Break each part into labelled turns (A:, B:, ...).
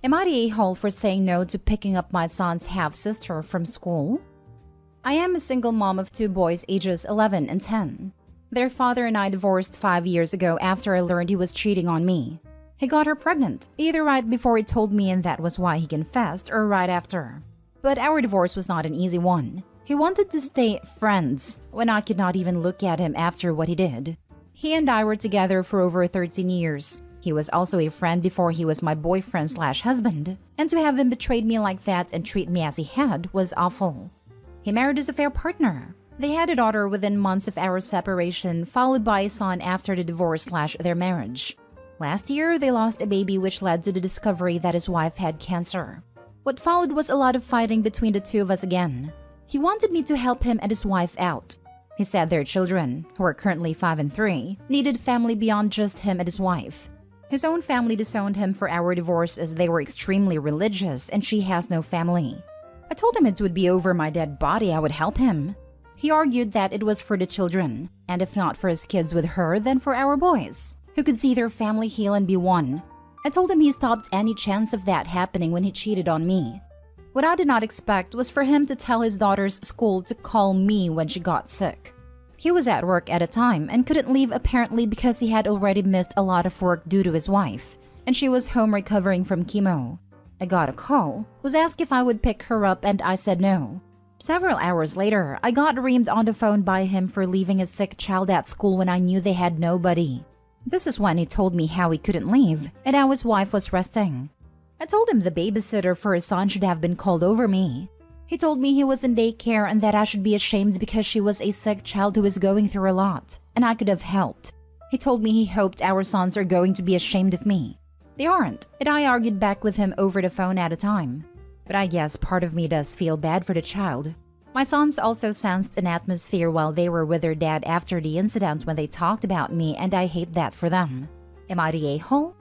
A: Am I the a-hole for saying no to picking up my son's half-sister from school? I am a single mom of 2 boys ages 11 and 10. Their father and I divorced 5 years ago after I learned he was cheating on me. He got her pregnant, either right before he told me and that was why he confessed, or right after. But our divorce was not an easy one. He wanted to stay friends when I could not even look at him after what he did. He and I were together for over 13 years. He was also a friend before he was my boyfriend/husband, and to have him betrayed me like that and treat me as he had was awful. He married his affair partner. They had a daughter within months of our separation, followed by a son after the divorce/their marriage. Last year, they lost a baby, which led to the discovery that his wife had cancer. What followed was a lot of fighting between the two of us again. He wanted me to help him and his wife out. He said their children, who are currently 5 and 3, needed family beyond just him and his wife. His own family disowned him for our divorce as they were extremely religious and she has no family. I told him it would be over my dead body I would help him. He argued that it was for the children, and if not for his kids with her, then for our boys, who could see their family heal and be one. I told him he stopped any chance of that happening when he cheated on me. What I did not expect was for him to tell his daughter's school to call me when she got sick. He was at work at a time and couldn't leave apparently because he had already missed a lot of work due to his wife, and she was home recovering from chemo. I got a call, was asked if I would pick her up, and I said no. Several hours later, I got reamed on the phone by him for leaving a sick child at school when I knew they had nobody. This is when he told me how he couldn't leave and how his wife was resting. I told him the babysitter for his son should have been called over me. He told me he was in daycare and that I should be ashamed because she was a sick child who was going through a lot, and I could have helped. He told me he hoped our sons are going to be ashamed of me. They aren't, and I argued back with him over the phone at a time. But I guess part of me does feel bad for the child. My sons also sensed an atmosphere while they were with their dad after the incident when they talked about me, and I hate that for them. Am I the a-hole?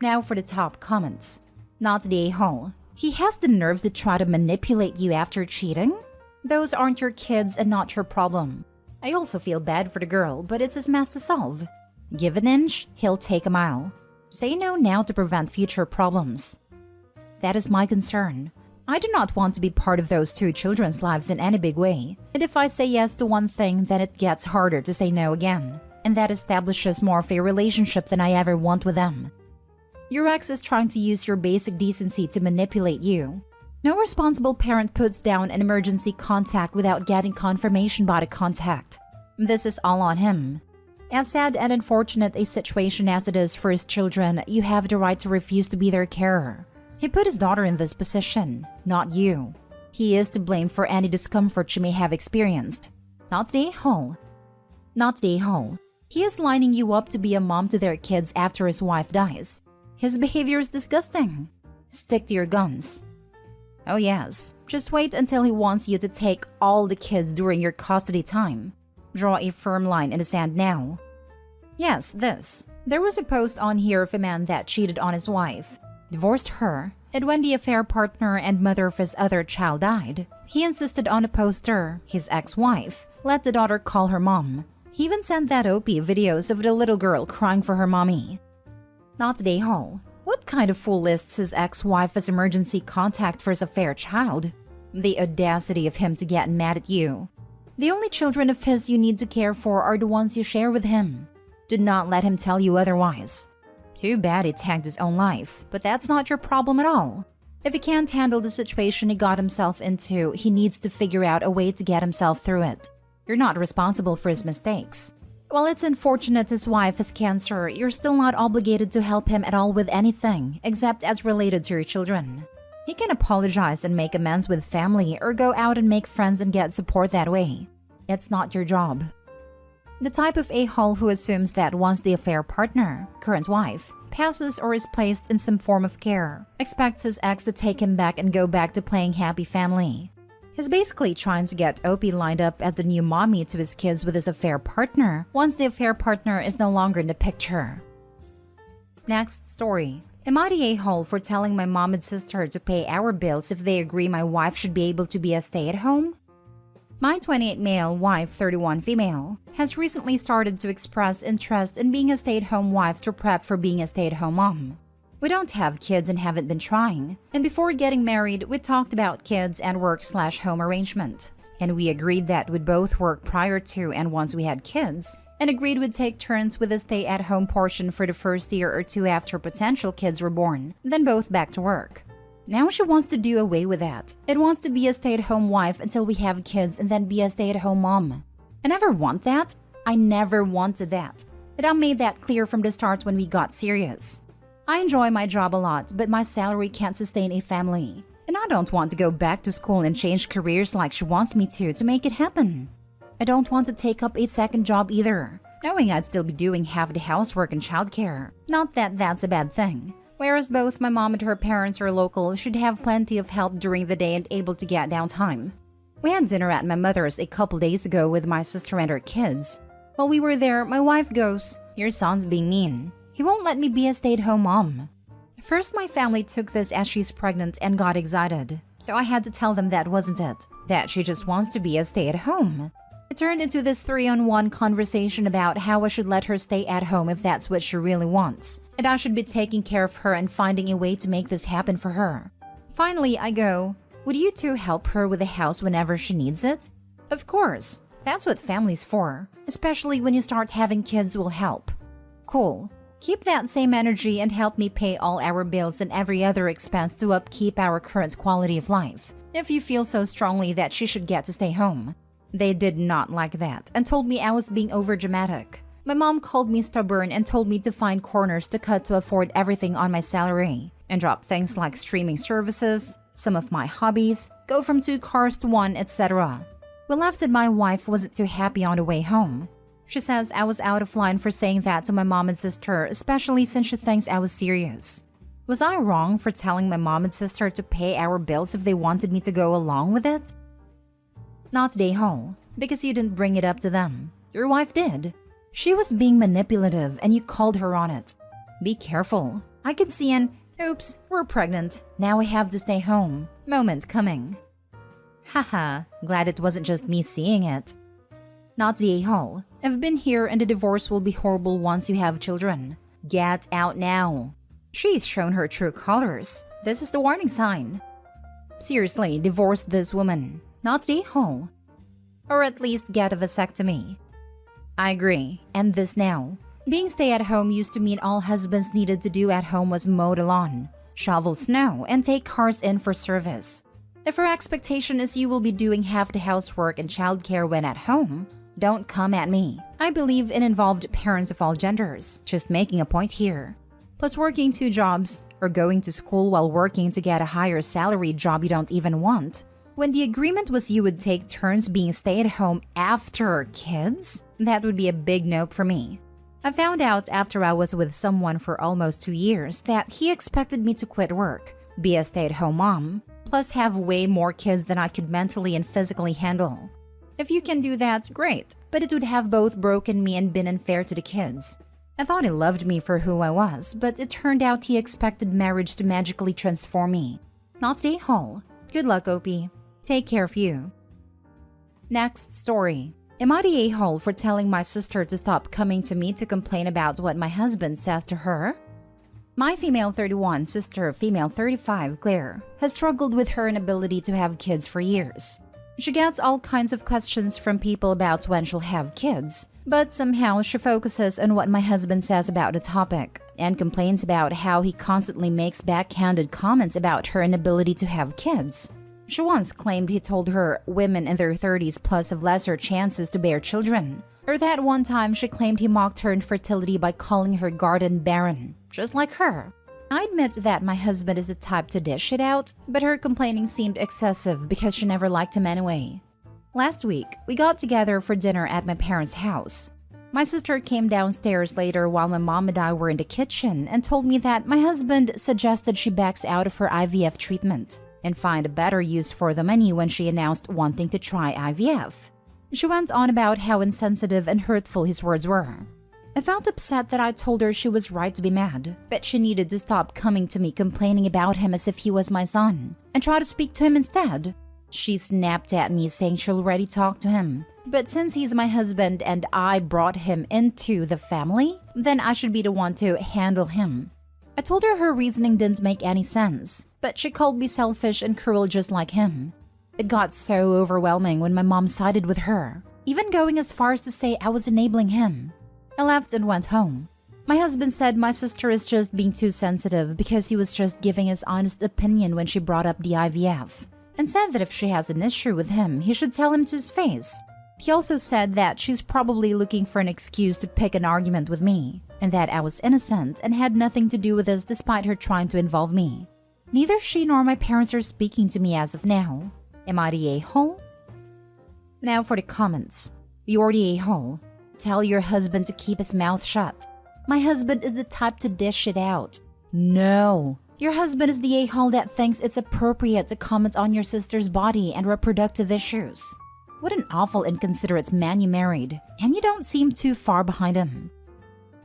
A: Now for the top comments. Not the a-hole. He has the nerve to try to manipulate you after cheating? Those aren't your kids and not your problem. I also feel bad for the girl, but it's his mess to solve. Give an inch, he'll take a mile. Say no now to prevent future problems. That is my concern. I do not want to be part of those 2 children's lives in any big way. And if I say yes to one thing, then it gets harder to say no again. And that establishes more of a relationship than I ever want with them. Your ex is trying to use your basic decency to manipulate you. No responsible parent puts down an emergency contact without getting confirmation by the contact. This is all on him. As sad and unfortunate a situation as it is for his children, you have the right to refuse to be their carer. He put his daughter in this position, not you. He is to blame for any discomfort she may have experienced. Not the a-hole. Not the a-hole. He is lining you up to be a mom to their kids after his wife dies. His behavior is disgusting. Stick to your guns. Oh yes, just wait until he wants you to take all the kids during your custody time. Draw a firm line in the sand now. Yes, this. There was a post on here of a man that cheated on his wife, divorced her, and when the affair partner and mother of his other child died, he insisted on a poster, his ex-wife, let the daughter call her mom. He even sent that OP videos of the little girl crying for her mommy. Not the a-hole. What kind of fool lists his ex-wife as emergency contact for his affair child? The audacity of him to get mad at you. The only children of his you need to care for are the ones you share with him. Do not let him tell you otherwise. Too bad he tanked his own life, but that's not your problem at all. If he can't handle the situation he got himself into, he needs to figure out a way to get himself through it. You're not responsible for his mistakes. While it's unfortunate his wife has cancer, you're still not obligated to help him at all with anything, except as related to your children. He can apologize and make amends with family or go out and make friends and get support that way. It's not your job. The type of a-hole who assumes that once the affair partner, current wife, passes or is placed in some form of care, expects his ex to take him back and go back to playing happy family. He's basically trying to get Opie lined up as the new mommy to his kids with his affair partner once the affair partner is no longer in the picture. Next story. Am I the a-hole for telling my mom and sister to pay our bills if they agree my wife should be able to be a stay-at-home? My 28 male, wife 31 female, has recently started to express interest in being a stay-at-home wife to prep for being a stay-at-home mom. We don't have kids and haven't been trying. And before getting married, we talked about kids and work/home arrangement. And we agreed that we'd both work prior to and once we had kids, and agreed we'd take turns with the stay-at-home portion for the first year or two after potential kids were born, then both back to work. Now she wants to do away with that. It wants to be a stay-at-home wife until we have kids and then be a stay-at-home mom. I never want that. I never wanted that. And I made that clear from the start when we got serious. I enjoy my job a lot, but my salary can't sustain a family. And I don't want to go back to school and change careers like she wants me to make it happen. I don't want to take up a second job either, knowing I'd still be doing half the housework and childcare. Not that that's a bad thing. Whereas both my mom and her parents are local, she'd have plenty of help during the day and able to get downtime. We had dinner at my mother's a couple days ago with my sister and her kids. While we were there, my wife goes, "Your son's being mean. He won't let me be a stay-at-home mom." First, my family took this as she's pregnant and got excited. So I had to tell them that wasn't it, that she just wants to be a stay-at-home. It turned into this 3-on-1 conversation about how I should let her stay at home if that's what she really wants, and I should be taking care of her and finding a way to make this happen for her. Finally, I go, "Would you two help her with the house whenever she needs it?" Of course. That's what family's for, especially when you start having kids will help. Cool. Keep that same energy and help me pay all our bills and every other expense to upkeep our current quality of life, if you feel so strongly that she should get to stay home. They did not like that and told me I was being overdramatic. My mom called me stubborn and told me to find corners to cut to afford everything on my salary and drop things like streaming services, some of my hobbies, go from 2 cars to 1, etc. We left and my wife wasn't too happy on the way home. She says I was out of line for saying that to my mom and sister, especially since she thinks I was serious. Was I wrong for telling my mom and sister to pay our bills if they wanted me to go along with it? Not today, Hall, because you didn't bring it up to them. Your wife did. She was being manipulative and you called her on it. Be careful. I could see an, "Oops, we're pregnant. Now we have to stay home" moment coming. Haha, glad it wasn't just me seeing it. Not the a-hole. I've been here and the divorce will be horrible once you have children. Get out now. She's shown her true colors. This is the warning sign. Seriously, divorce this woman. Not the a-hole. Or at least get a vasectomy. I agree. End this now. Being stay-at-home used to mean all husbands needed to do at home was mow the lawn, shovel snow, and take cars in for service. If her expectation is you will be doing half the housework and childcare when at home, don't come at me. I believe in involved parents of all genders, just making a point here. Plus working 2 jobs, or going to school while working to get a higher salary job you don't even want. When the agreement was you would take turns being stay-at-home after kids, that would be a big nope for me. I found out after I was with someone for almost 2 years that he expected me to quit work, be a stay-at-home mom, plus have way more kids than I could mentally and physically handle. If you can do that, great, but it would have both broken me and been unfair to the kids. I thought he loved me for who I was, but it turned out he expected marriage to magically transform me. Not the a-hole. Good luck, Opie. Take care of you. Next story. Am I the a-hole for telling my sister to stop coming to me to complain about what my husband says to her? My female 31 sister, female 35, Claire, has struggled with her inability to have kids for years. She gets all kinds of questions from people about when she'll have kids, but somehow she focuses on what my husband says about the topic and complains about how he constantly makes backhanded comments about her inability to have kids. She once claimed he told her women in their 30s plus have lesser chances to bear children. Or that one time she claimed he mocked her infertility by calling her garden barren, just like her. I admit that my husband is the type to dish it out, but her complaining seemed excessive because she never liked him anyway. Last week, we got together for dinner at my parents' house. My sister came downstairs later while my mom and I were in the kitchen and told me that my husband suggested she backs out of her IVF treatment and find a better use for the money when she announced wanting to try IVF. She went on about how insensitive and hurtful his words were. I felt upset that I told her she was right to be mad, but she needed to stop coming to me complaining about him as if he was my son, and try to speak to him instead. She snapped at me saying she'll already talk to him, but since he's my husband and I brought him into the family, then I should be the one to handle him. I told her reasoning didn't make any sense, but she called me selfish and cruel just like him. It got so overwhelming when my mom sided with her, even going as far as to say I was enabling him. I left and went home. My husband said my sister is just being too sensitive because he was just giving his honest opinion when she brought up the IVF, and said that if she has an issue with him, he should tell him to his face. He also said that she's probably looking for an excuse to pick an argument with me, and that I was innocent and had nothing to do with this despite her trying to involve me. Neither she nor my parents are speaking to me as of now. Am I the a-hole? Now for the comments. You're the a-hole. Tell your husband to keep his mouth shut. My husband is the type to dish it out. No. Your husband is the a-hole that thinks it's appropriate to comment on your sister's body and reproductive issues. What an awful inconsiderate man you married, and you don't seem too far behind him.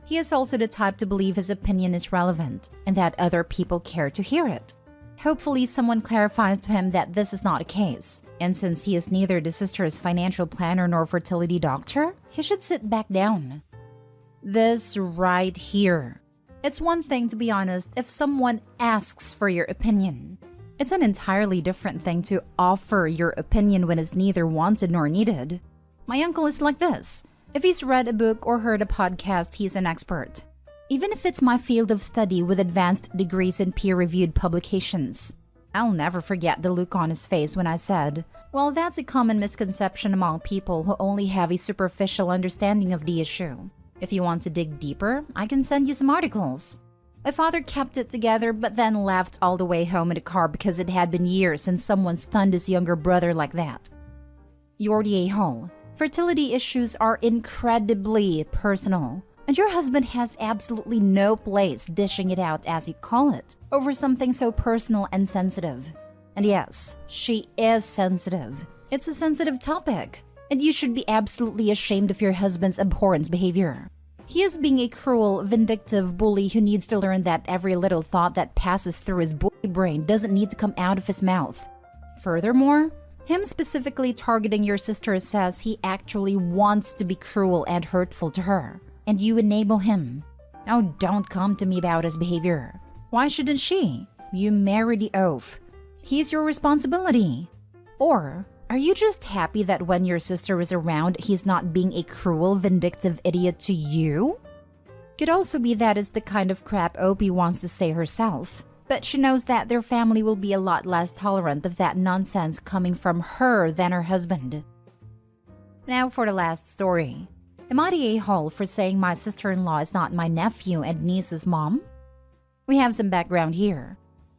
A: He is also the type to believe his opinion is relevant and that other people care to hear it. Hopefully someone clarifies to him that this is not the case, and since he is neither the sister's financial planner nor fertility doctor, he should sit back down. This right here. It's one thing, to be honest, if someone asks for your opinion. It's an entirely different thing to offer your opinion when it's neither wanted nor needed. My uncle is like this. If he's read a book or heard a podcast, he's an expert. Even if it's my field of study with advanced degrees in peer-reviewed publications. I'll never forget the look on his face when I said, well, that's a common misconception among people who only have a superficial understanding of the issue. If you want to dig deeper, I can send you some articles. My father kept it together but then left all the way home in the car because it had been years since someone stunned his younger brother like that. You're the a-hole. Fertility issues are incredibly personal, and your husband has absolutely no place dishing it out, as you call it, over something so personal and sensitive. And yes, she is sensitive. It's a sensitive topic, and you should be absolutely ashamed of your husband's abhorrent behavior. He is being a cruel, vindictive bully who needs to learn that every little thought that passes through his boy brain doesn't need to come out of his mouth. Furthermore, him specifically targeting your sister says he actually wants to be cruel and hurtful to her, and you enable him. Now don't come to me about his behavior. Why shouldn't she? You married the oaf. He's your responsibility. Or are you just happy that when your sister is around, he's not being a cruel, vindictive idiot to you? Could also be that it's the kind of crap Opie wants to say herself, but she knows that their family will be a lot less tolerant of that nonsense coming from her than her husband. Now for the last story. Am I the a-hole for saying my sister-in-law is not my nephew and niece's mom? We have some background here.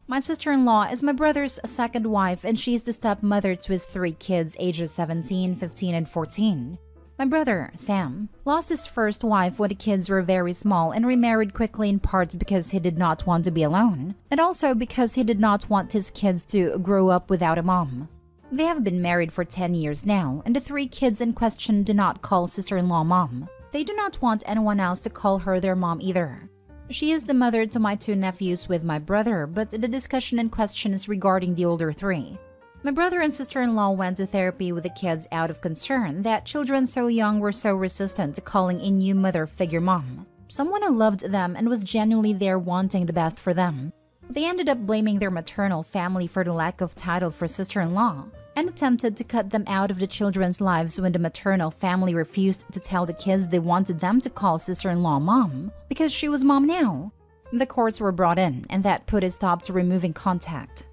A: My sister-in-law is my brother's second wife, and she's the stepmother to his 3 kids ages 17, 15, and 14. My brother, Sam, lost his first wife when the kids were very small and remarried quickly, in part because he did not want to be alone, and also because he did not want his kids to grow up without a mom. They have been married for 10 years now, and the 3 kids in question do not call sister-in-law mom. They do not want anyone else to call her their mom either. She is the mother to my 2 nephews with my brother, but the discussion in question is regarding the older 3. My brother and sister-in-law went to therapy with the kids out of concern that children so young were so resistant to calling a new mother figure mom, someone who loved them and was genuinely there wanting the best for them. They ended up blaming their maternal family for the lack of title for sister-in-law and attempted to cut them out of the children's lives when the maternal family refused to tell the kids they wanted them to call sister-in-law mom because she was mom now. The courts were brought in, and that put a stop to removing contact.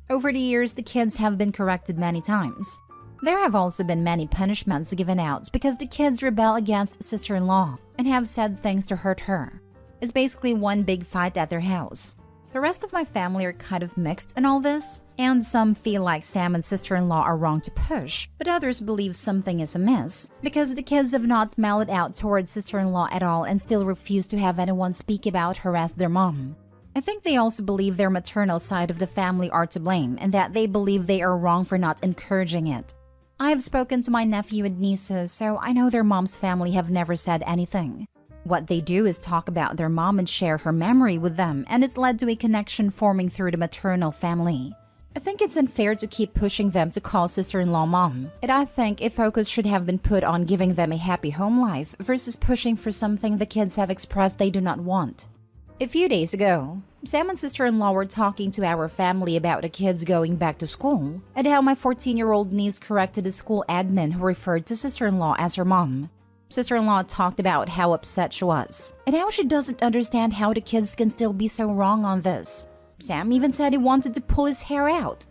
A: Over the years, the kids have been corrected many times. There have also been many punishments given out because the kids rebel against sister-in-law and have said things to hurt her. It's basically one big fight at their house. The rest of my family are kind of mixed in all this, and some feel like Sam and sister-in-law are wrong to push, but others believe something is amiss because the kids have not mellowed out towards sister-in-law at all and still refuse to have anyone speak about her as their mom. I think they also believe their maternal side of the family are to blame and that they believe they are wrong for not encouraging it. I have spoken to my nephew and nieces, so I know their mom's family have never said anything. What they do is talk about their mom and share her memory with them, and it's led to a connection forming through the maternal family. I think it's unfair to keep pushing them to call sister-in-law mom, and I think a focus should have been put on giving them a happy home life versus pushing for something the kids have expressed they do not want. A few days ago, Sam and sister-in-law were talking to our family about the kids going back to school and how my 14-year-old niece corrected the school admin who referred to sister-in-law as her mom. Sister-in-law talked about how upset she was and how she doesn't understand how the kids can still be so wrong on this. Sam even said he wanted to pull his hair out.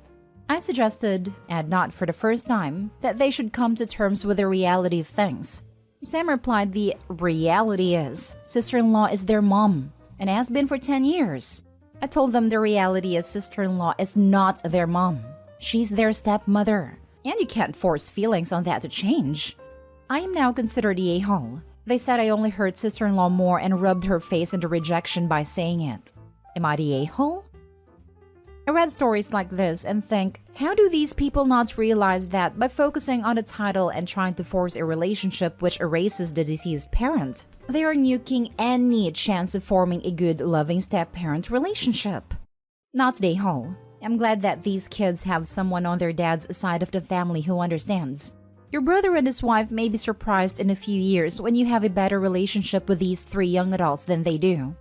A: I suggested, and not for the first time, that they should come to terms with the reality of things. Sam replied the reality is sister-in-law is their mom and has been for 10 years. I told them the reality is sister-in-law is not their mom. She's their stepmother, and you can't force feelings on that to change. I am now considered the a-hole. They said I only hurt sister-in-law more and rubbed her face into rejection by saying it. Am I the a-hole? I read stories like this and think, how do these people not realize that by focusing on the title and trying to force a relationship which erases the deceased parent, they are nuking any chance of forming a good, loving step-parent relationship? Not the a-hole. I'm glad that these kids have someone on their dad's side of the family who understands. Your brother and his wife may be surprised in a few years when you have a better relationship with these 3 young adults than they do.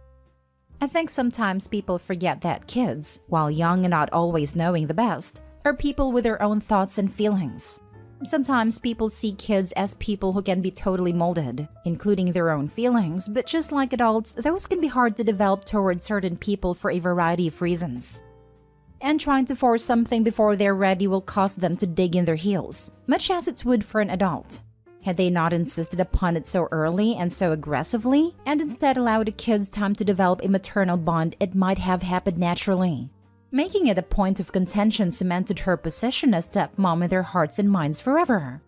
A: I think sometimes people forget that kids, while young and not always knowing the best, are people with their own thoughts and feelings. Sometimes people see kids as people who can be totally molded, including their own feelings, but just like adults, those can be hard to develop towards certain people for a variety of reasons. And trying to force something before they're ready will cause them to dig in their heels, much as it would for an adult. Had they not insisted upon it so early and so aggressively, and instead allowed the kids time to develop a maternal bond, it might have happened naturally. Making it a point of contention cemented her position as stepmom in their hearts and minds forever.